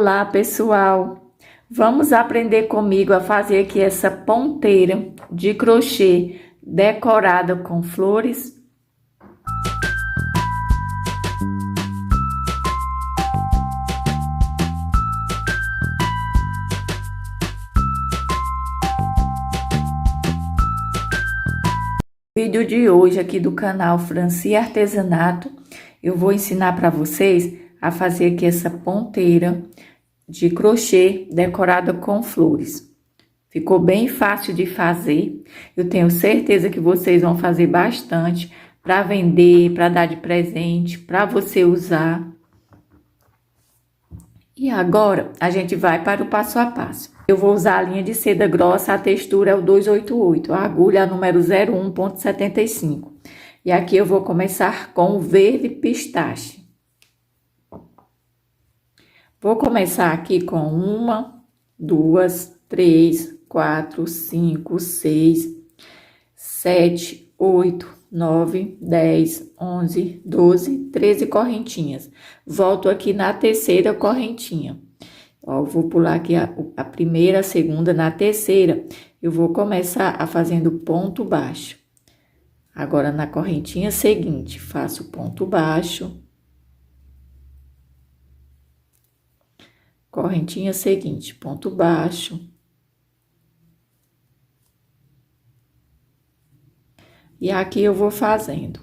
Olá, pessoal! Vamos aprender comigo a fazer aqui essa ponteira de crochê decorada com flores? No vídeo de hoje aqui do canal Franci Artesanato, eu vou ensinar para vocês a fazer aqui essa ponteira de crochê decorada com flores. Ficou bem fácil de fazer. Eu tenho certeza que vocês vão fazer bastante para vender, para dar de presente, para você usar. E agora a gente vai para o passo a passo. Eu vou usar a linha de seda grossa, a textura é o 288, a agulha é a número 01,75. E aqui eu vou começar com o verde pistache. Vou começar aqui com 1, 2, 3, 4, 5, 6, 7, 8, 9, 10, 11, 12, 13 correntinhas. Volto aqui na terceira correntinha. Ó, eu vou pular aqui a primeira, a segunda, na terceira, eu vou começar a fazendo ponto baixo. Agora, na correntinha seguinte, faço ponto baixo. Correntinha seguinte, ponto baixo. E aqui eu vou fazendo.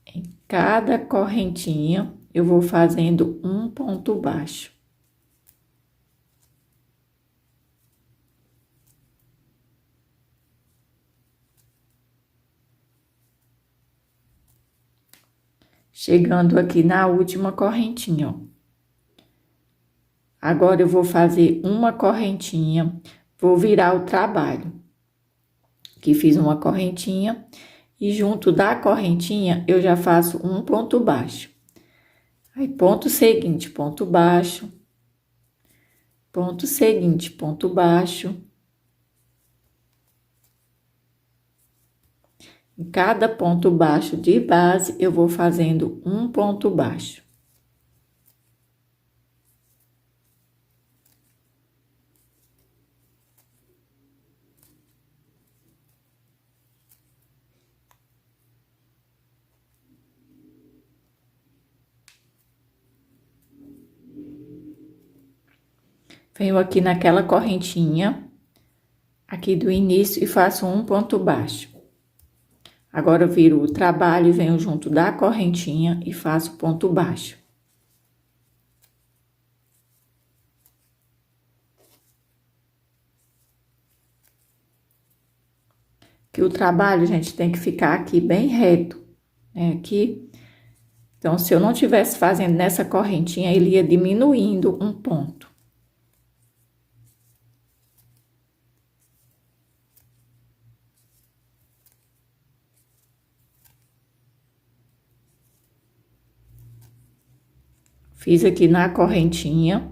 Em cada correntinha, eu vou fazendo um ponto baixo. Chegando aqui na última correntinha, ó. Agora, eu vou fazer uma correntinha, vou virar o trabalho. Aqui fiz uma correntinha e junto da correntinha eu já faço um ponto baixo. Aí, ponto seguinte, ponto baixo. Ponto seguinte, ponto baixo. Em cada ponto baixo de base, eu vou fazendo um ponto baixo. Venho aqui naquela correntinha, aqui do início, e faço um ponto baixo. Agora, eu viro o trabalho e venho junto da correntinha e faço ponto baixo. Que o trabalho, gente, tem que ficar aqui bem reto, né? Aqui. Então, se eu não tivesse fazendo nessa correntinha, ele ia diminuindo um ponto. Fiz aqui na correntinha,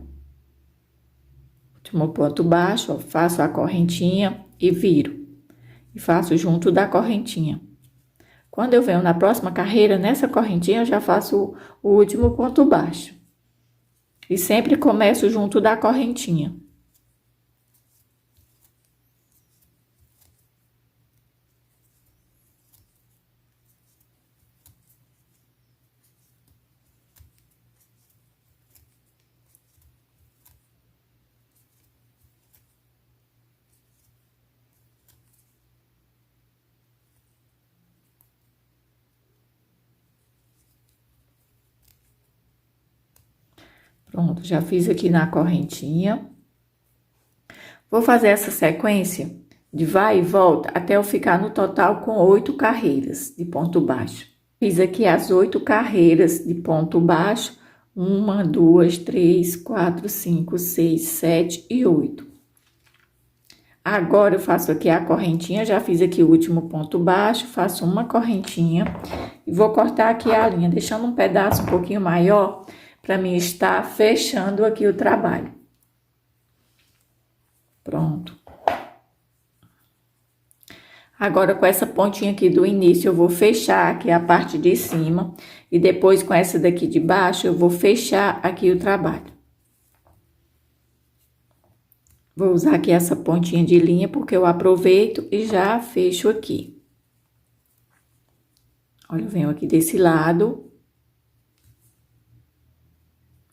último ponto baixo, ó, faço a correntinha e viro. E faço junto da correntinha. Quando eu venho na próxima carreira, nessa correntinha, eu já faço o último ponto baixo. E sempre começo junto da correntinha. Pronto, já fiz aqui na correntinha. Vou fazer essa sequência de vai e volta até eu ficar no total com 8 carreiras de ponto baixo. Fiz aqui as 8 carreiras de ponto baixo. 1, 2, 3, 4, 5, 6, 7 e 8. Agora, eu faço aqui a correntinha, já fiz aqui o último ponto baixo, faço uma correntinha e vou cortar aqui a linha, deixando um pedaço um pouquinho maior para mim estar fechando aqui o trabalho. Pronto. Agora, com essa pontinha aqui do início, eu vou fechar aqui a parte de cima. E depois, com essa daqui de baixo, eu vou fechar aqui o trabalho. Vou usar aqui essa pontinha de linha, porque eu aproveito e já fecho aqui. Olha, eu venho aqui desse lado.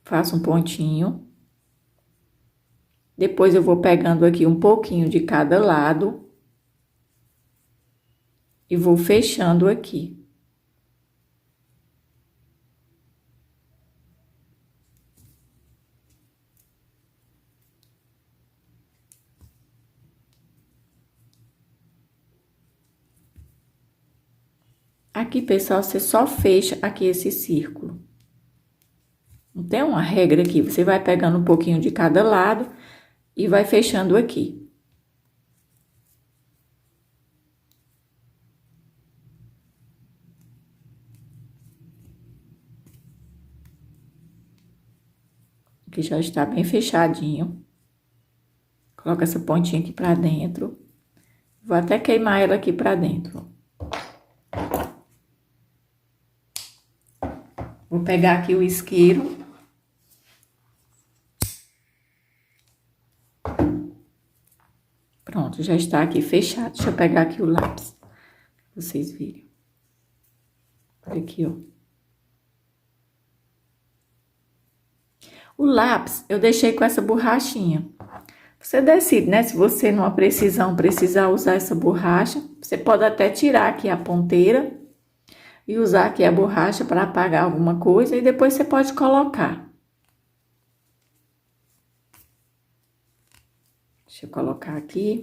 Faço um pontinho. Depois, eu vou pegando aqui um pouquinho de cada lado. E vou fechando aqui. Aqui, pessoal, você só fecha aqui esse círculo. Não tem uma regra aqui, você vai pegando um pouquinho de cada lado e vai fechando aqui. Aqui já está bem fechadinho. Coloca essa pontinha aqui pra dentro. Vou até queimar ela aqui pra dentro. Vou pegar aqui o isqueiro. Pronto, já está aqui fechado. Deixa eu pegar aqui o lápis, pra vocês verem. Olha aqui, ó. O lápis, eu deixei com essa borrachinha. Você decide, né? Se você, numa precisão, precisar usar essa borracha, você pode até tirar aqui a ponteira e usar aqui a borracha para apagar alguma coisa e depois você pode colocar. Deixa eu colocar aqui.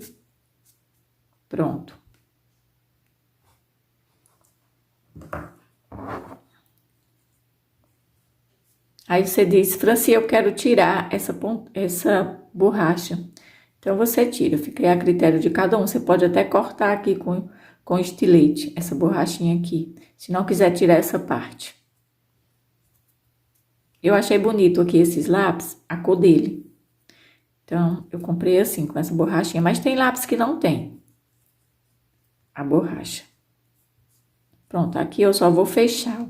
Pronto. Aí você diz, Franci, eu quero tirar essa borracha. Então, você tira, fica a critério de cada um. Você pode até cortar aqui com estilete, essa borrachinha aqui. Se não quiser tirar essa parte. Eu achei bonito aqui esses lápis, a cor dele. Então, eu comprei assim, com essa borrachinha. Mas tem lápis que não tem a borracha. Pronto, aqui eu só vou fechar.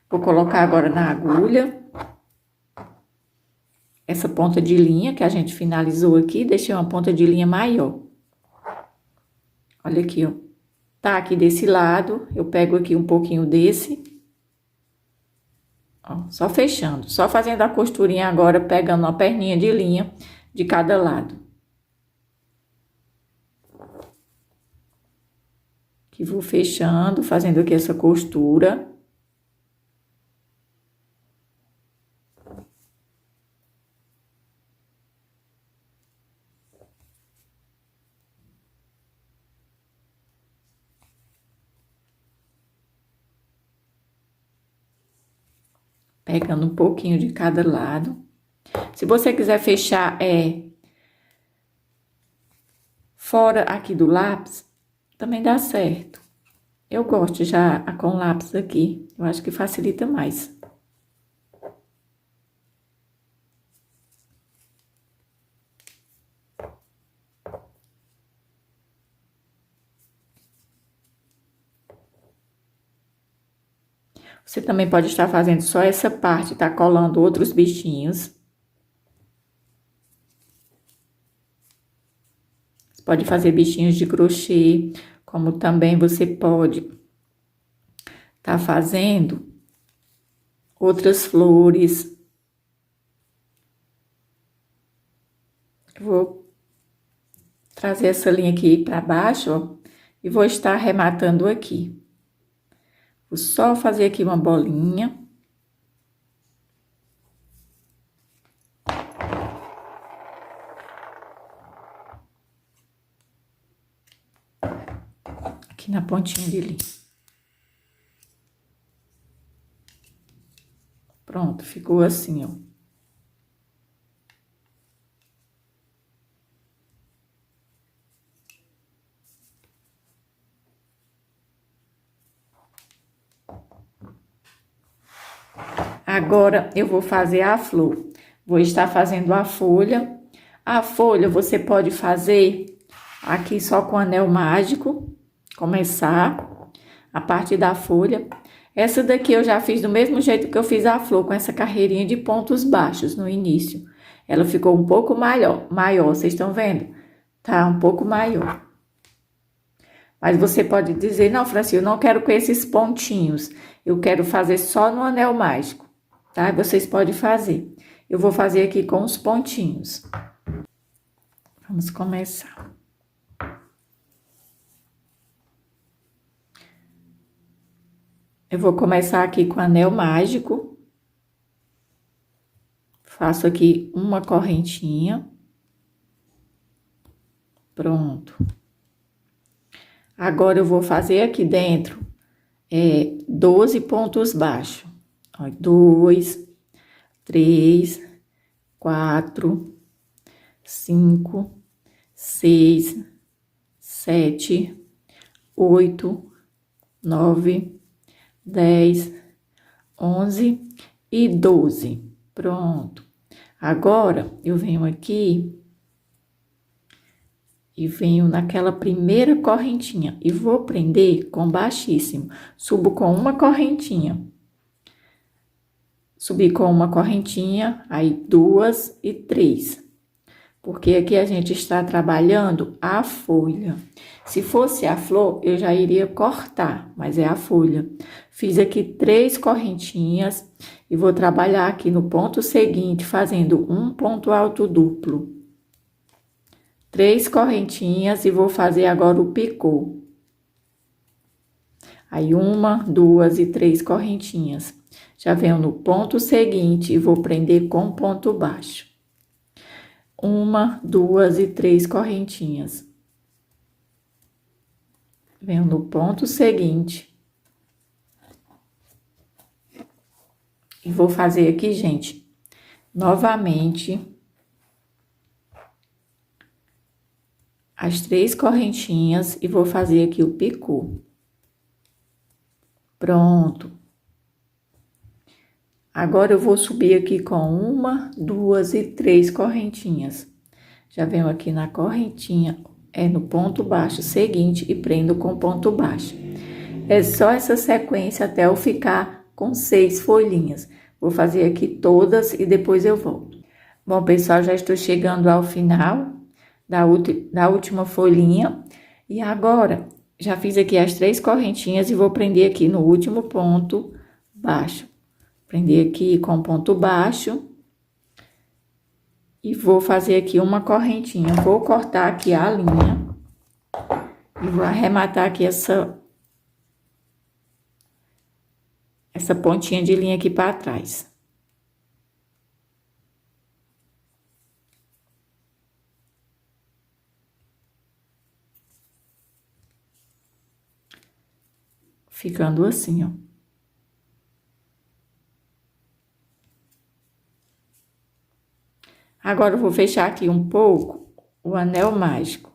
Vou colocar agora na agulha. Essa ponta de linha que a gente finalizou aqui, deixei uma ponta de linha maior. Olha aqui, ó. Tá aqui desse lado, eu pego aqui um pouquinho desse. Ó, só fechando, só fazendo a costurinha agora, pegando uma perninha de linha de cada lado. Que vou fechando, fazendo aqui essa costura. Pegando um pouquinho de cada lado. Se você quiser fechar fora aqui do lápis, também dá certo. Eu gosto já com lápis aqui, eu acho que facilita mais. Você também pode estar fazendo só essa parte, tá colando outros bichinhos. Você pode fazer bichinhos de crochê, como também você pode tá fazendo outras flores. Eu vou trazer essa linha aqui para baixo, ó, e vou estar arrematando aqui. Vou só fazer aqui uma bolinha. Aqui na pontinha de linha. Pronto, ficou assim, ó. Agora, eu vou fazer a flor. Vou estar fazendo a folha. A folha, você pode fazer aqui só com anel mágico, começar a parte da folha. Essa daqui eu já fiz do mesmo jeito que eu fiz a flor, com essa carreirinha de pontos baixos no início. Ela ficou um pouco maior, vocês estão vendo? Tá um pouco maior. Mas você pode dizer, não, Franci, eu não quero com esses pontinhos. Eu quero fazer só no anel mágico, tá? Vocês podem fazer. Eu vou fazer aqui com os pontinhos. Vamos começar. Eu vou começar aqui com anel mágico. Faço aqui uma correntinha. Pronto. Agora, eu vou fazer aqui dentro 12 pontos baixos. 2, 3, 4, 5, 6, 7, 8, 9, 10, 11 e 12. Pronto. Agora, eu venho aqui e venho naquela primeira correntinha e vou prender com baixíssimo. Subo com uma correntinha. Subi com uma correntinha, aí 2 e 3. Porque aqui a gente está trabalhando a folha. Se fosse a flor, eu já iria cortar, mas é a folha. Fiz aqui 3 correntinhas e vou trabalhar aqui no ponto seguinte, fazendo um ponto alto duplo. 3 correntinhas e vou fazer agora o picô. Aí, 1, 2 e 3 correntinhas. Já venho no ponto seguinte e vou prender com ponto baixo. 1, 2 e 3 correntinhas. Venho no ponto seguinte. E vou fazer aqui, gente, novamente as 3 correntinhas e vou fazer aqui o picô. Pronto. Agora, eu vou subir aqui com 1, 2 e 3 correntinhas. Já venho aqui na correntinha, no ponto baixo seguinte e prendo com ponto baixo. É só essa sequência até eu ficar com 6 folhinhas. Vou fazer aqui todas e depois eu volto. Bom, pessoal, já estou chegando ao final da última folhinha. E agora, já fiz aqui as 3 correntinhas e vou prender aqui no último ponto baixo. Prender aqui com ponto baixo. E vou fazer aqui uma correntinha. Vou cortar aqui a linha. E vou arrematar aqui essa pontinha de linha aqui para trás. Ficando assim, ó. Agora, eu vou fechar aqui um pouco o anel mágico.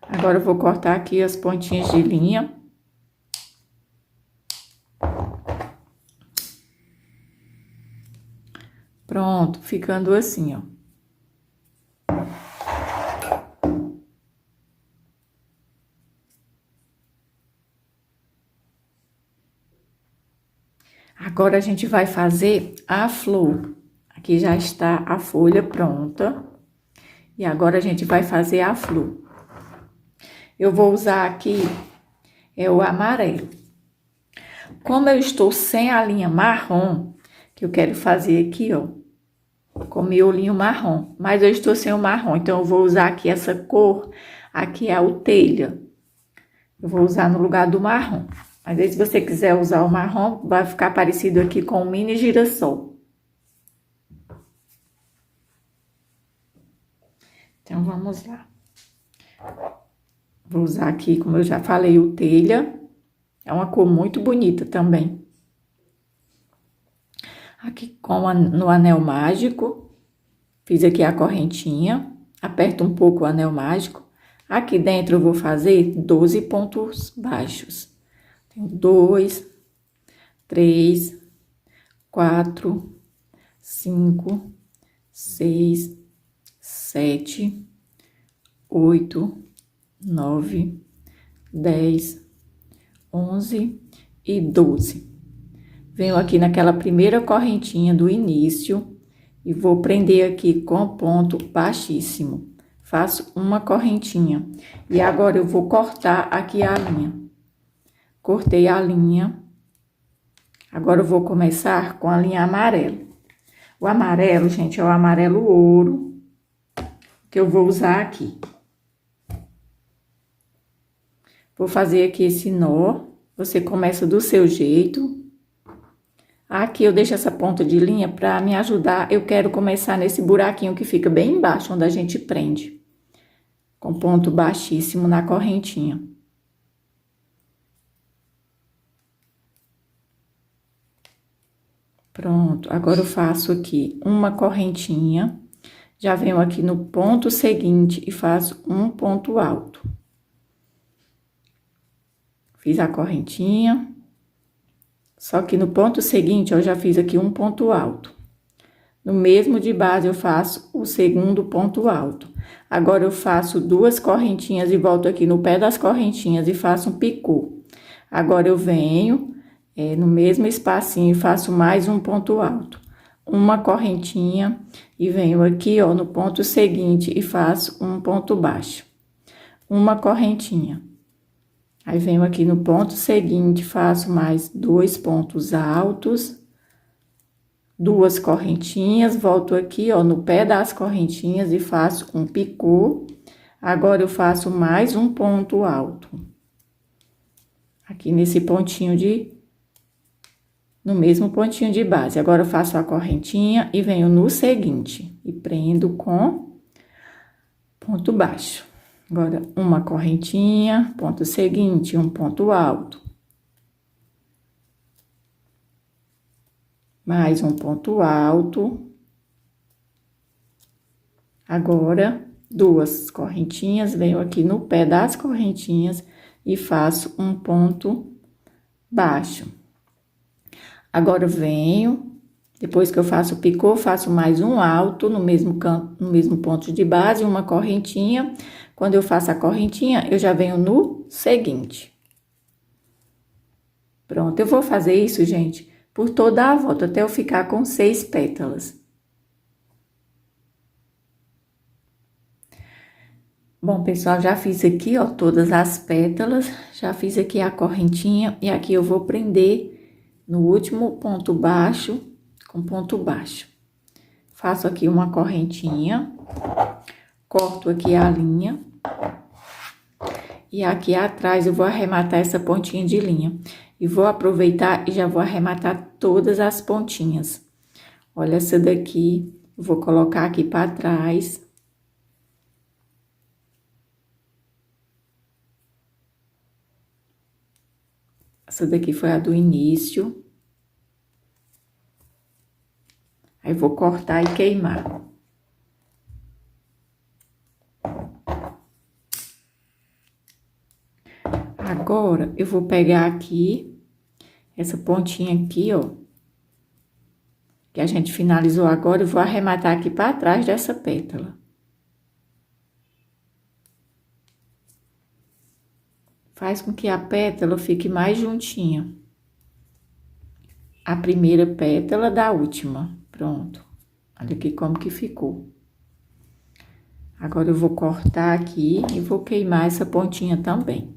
Agora, eu vou cortar aqui as pontinhas de linha. Pronto, ficando assim, ó. Agora, a gente vai fazer a flor. Aqui já está a folha pronta. E agora, a gente vai fazer a flor. Eu vou usar aqui o amarelo. Como eu estou sem a linha marrom, que eu quero fazer aqui, ó, com miolinho marrom, mas eu estou sem o marrom, então eu vou usar aqui essa cor, aqui é o telha. Eu vou usar no lugar do marrom. Mas aí, se você quiser usar o marrom, vai ficar parecido aqui com o mini girassol. Então, vamos lá. Vou usar aqui, como eu já falei, o telha. É uma cor muito bonita também. Aqui no anel mágico, fiz aqui a correntinha, aperto um pouco o anel mágico, Aqui dentro eu vou fazer 12 pontos baixos. Tenho 2, 3, 4, 5, 6, 7, 8, 9, 10, 11 e 12. Venho aqui naquela primeira correntinha do início e vou prender aqui com ponto baixíssimo. Faço uma correntinha. E agora eu vou cortar aqui a linha. Cortei a linha. Agora eu vou começar com a linha amarela. O amarelo, gente, é o amarelo ouro que eu vou usar aqui. Vou fazer aqui esse nó. Você começa do seu jeito. Aqui eu deixo essa ponta de linha para me ajudar. Eu quero começar nesse buraquinho que fica bem embaixo, onde a gente prende. Com ponto baixíssimo na correntinha. Pronto, agora eu faço aqui uma correntinha. Já venho aqui no ponto seguinte e faço um ponto alto. Fiz a correntinha. Só que no ponto seguinte, eu já fiz aqui um ponto alto. No mesmo de base, eu faço o segundo ponto alto. Agora, eu faço 2 correntinhas e volto aqui no pé das correntinhas e faço um picô. Agora, eu venho no mesmo espacinho e faço mais um ponto alto. Uma correntinha e venho aqui, ó, no ponto seguinte e faço um ponto baixo. Uma correntinha. Aí, venho aqui no ponto seguinte, faço mais 2 pontos altos, 2 correntinhas, volto aqui, ó, no pé das correntinhas e faço um picô. Agora, eu faço mais um ponto alto. Aqui nesse pontinho no mesmo pontinho de base. Agora, eu faço a correntinha e venho no seguinte e prendo com ponto baixo. Agora, uma correntinha, ponto seguinte, um ponto alto. Mais um ponto alto. Agora, 2 correntinhas, venho aqui no pé das correntinhas e faço um ponto baixo. Agora, venho, depois que eu faço o picô, faço mais um alto no mesmo canto, no mesmo ponto de base, uma correntinha. Quando eu faço a correntinha, eu já venho no seguinte. Pronto, eu vou fazer isso, gente, por toda a volta, até eu ficar com 6 pétalas. Bom, pessoal, já fiz aqui, ó, todas as pétalas, já fiz aqui a correntinha, e aqui eu vou prender no último ponto baixo, com ponto baixo. Faço aqui uma correntinha, corto aqui a linha. E aqui atrás eu vou arrematar essa pontinha de linha. E vou aproveitar e já vou arrematar todas as pontinhas. Olha essa daqui, eu vou colocar aqui para trás. Essa daqui foi a do início. Aí, vou cortar e queimar. Agora, eu vou pegar aqui, essa pontinha aqui, ó, que a gente finalizou agora, eu vou arrematar aqui para trás dessa pétala. Faz com que a pétala fique mais juntinha. A primeira pétala da última, pronto. Olha aqui como que ficou. Agora, eu vou cortar aqui e vou queimar essa pontinha também.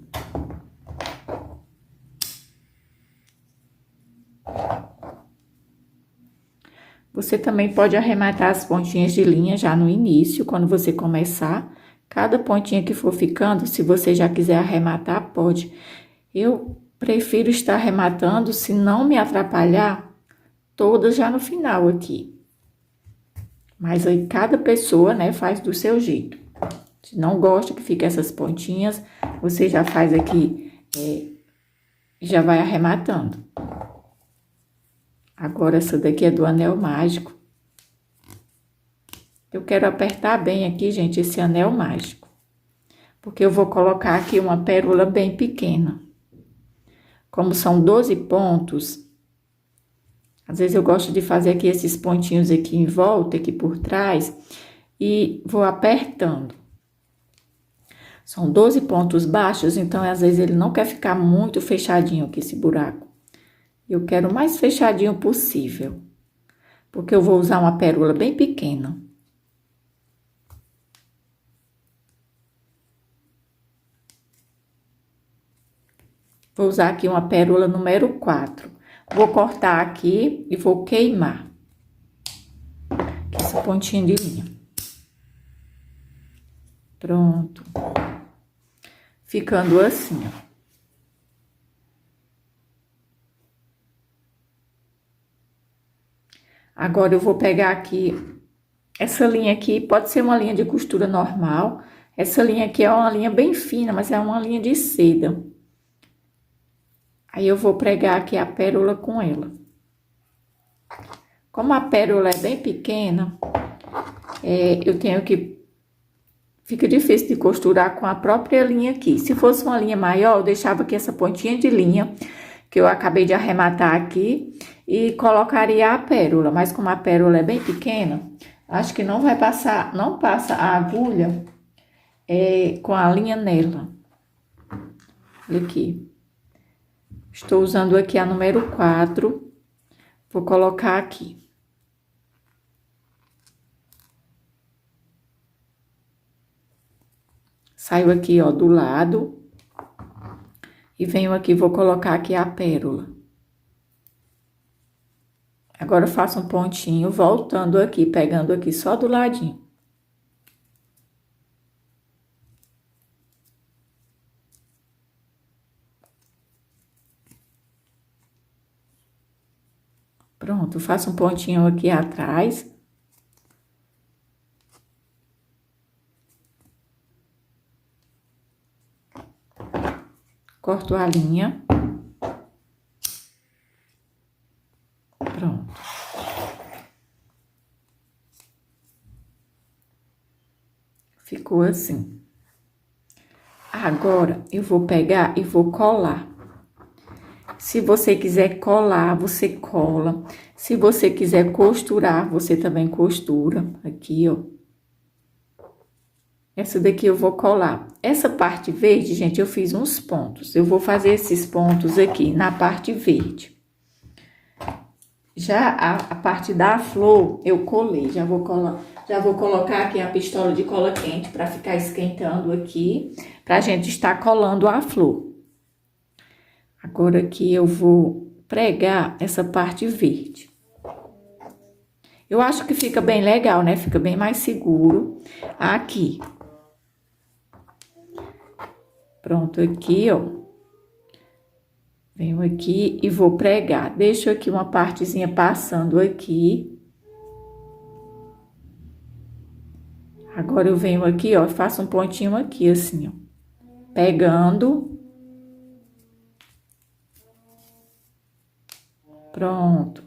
Você também pode arrematar as pontinhas de linha já no início, quando você começar. Cada pontinha que for ficando, se você já quiser arrematar, pode. Eu prefiro estar arrematando, se não me atrapalhar, todas já no final aqui. Mas aí, cada pessoa, né, faz do seu jeito. Se não gosta que fique essas pontinhas, você já faz aqui, já vai arrematando. Agora, essa daqui é do anel mágico. Eu quero apertar bem aqui, gente, esse anel mágico. porque eu vou colocar aqui uma pérola bem pequena. Como são 12 pontos, às vezes eu gosto de fazer aqui esses pontinhos aqui em volta, aqui por trás, e vou apertando. São 12 pontos baixos, então às vezes ele não quer ficar muito fechadinho aqui esse buraco. Eu quero o mais fechadinho possível, porque eu vou usar uma pérola bem pequena. Vou usar aqui uma pérola número 4. Vou cortar aqui e vou queimar aqui esse pontinho de linha. Pronto. Ficando assim, ó. Agora, eu vou pegar aqui, essa linha aqui, pode ser uma linha de costura normal. Essa linha aqui é uma linha bem fina, mas é uma linha de seda. Aí, eu vou pregar aqui a pérola com ela. Como a pérola é bem pequena, eu tenho que... Fica difícil de costurar com a própria linha aqui. Se fosse uma linha maior, eu deixava aqui essa pontinha de linha, que eu acabei de arrematar aqui, e colocaria a pérola. Mas como a pérola é bem pequena, acho que não vai passar, não passa a agulha com a linha nela. Olha aqui. Estou usando aqui a número 4. Vou colocar aqui. Saio aqui, ó, do lado. E venho aqui, vou colocar aqui a pérola. Agora, eu faço um pontinho, voltando aqui, pegando aqui só do ladinho. Pronto, faço um pontinho aqui atrás. Corto a linha. Pronto. Ficou assim. Agora, eu vou pegar e vou colar. Se você quiser colar, você cola. Se você quiser costurar, você também costura. Aqui, ó. Essa daqui eu vou colar. Essa parte verde, gente, eu fiz uns pontos. Eu vou fazer esses pontos aqui na parte verde. Já a parte da flor, eu colei. Já vou colocar aqui a pistola de cola quente para ficar esquentando aqui, pra gente estar colando a flor. Agora aqui eu vou pregar essa parte verde. Eu acho que fica bem legal, né? Fica bem mais seguro aqui. Pronto, aqui, ó. Venho aqui e vou pregar. Deixo aqui uma partezinha passando aqui. Agora, eu venho aqui, ó, faço um pontinho aqui, assim, ó. Pegando. Pronto.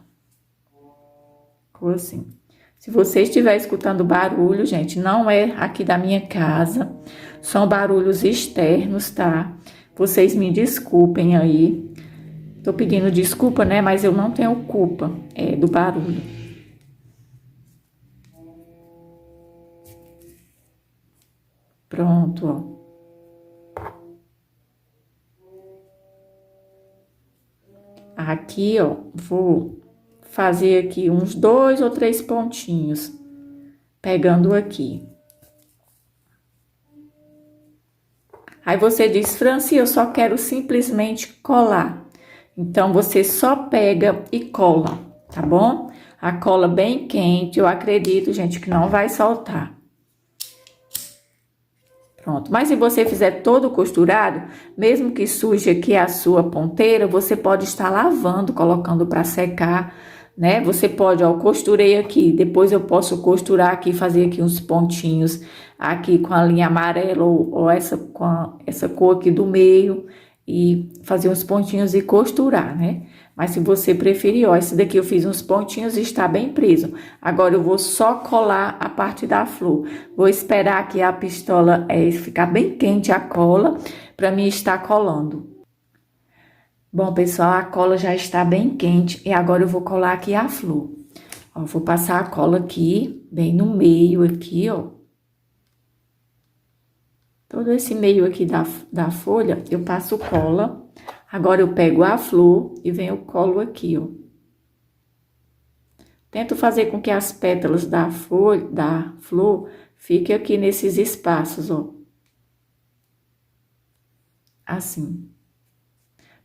Ficou assim. Se você estiver escutando barulho, gente, não é aqui da minha casa. São barulhos externos, tá? Vocês me desculpem aí. Tô pedindo desculpa, né? Mas eu não tenho culpa do barulho. Pronto, ó. Aqui, ó, vou fazer aqui uns 2 ou 3 pontinhos, pegando aqui. Aí, você diz, Franci, eu só quero simplesmente colar. Então, você só pega e cola, tá bom? A cola bem quente, eu acredito, gente, que não vai soltar. Pronto, mas se você fizer todo costurado, mesmo que suje aqui a sua ponteira, você pode estar lavando, colocando para secar, né? Você pode, ó, eu costurei aqui, depois eu posso costurar aqui, fazer aqui uns pontinhos aqui com a linha amarela ou essa com essa cor aqui do meio. e fazer uns pontinhos e costurar, né? Mas se você preferir, ó, esse daqui eu fiz uns pontinhos e está bem preso. Agora eu vou só colar a parte da flor. Vou esperar que a pistola ficar bem quente a cola para mim estar colando. Bom, pessoal, a cola já está bem quente e agora eu vou colar aqui a flor. Ó, vou passar a cola aqui, bem no meio aqui, ó. Todo esse meio aqui da folha, eu passo cola. Agora, eu pego a flor e venho colo aqui, ó. Tento fazer com que as pétalas da flor fiquem aqui nesses espaços, ó. Assim.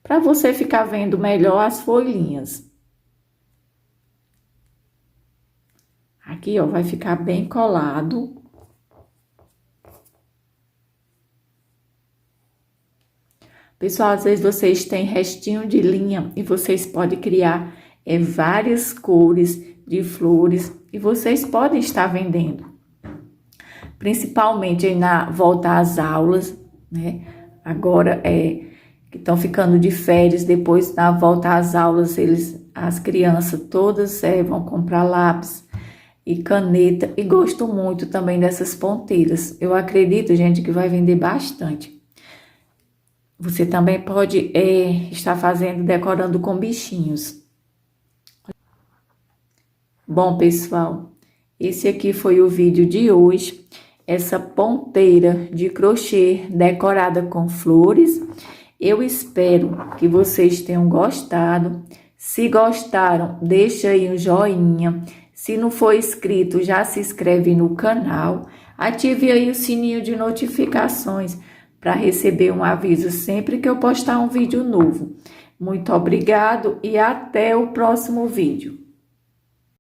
Para você ficar vendo melhor as folhinhas. Aqui, ó, vai ficar bem colado. Pessoal, às vezes vocês têm restinho de linha e vocês podem criar várias cores de flores e vocês podem estar vendendo. Principalmente aí na volta às aulas, né? Agora que estão ficando de férias, depois na volta às aulas, as crianças todas vão comprar lápis e caneta e gosto muito também dessas ponteiras. Eu acredito, gente, que vai vender bastante. Você também pode estar decorando com bichinhos. Bom, pessoal, esse aqui foi o vídeo de hoje. Essa ponteira de crochê decorada com flores. Eu espero que vocês tenham gostado. Se gostaram, deixa aí um joinha. Se não for inscrito, já se inscreve no canal. Ative aí o sininho de notificações para receber um aviso sempre que eu postar um vídeo novo. Muito obrigado e até o próximo vídeo.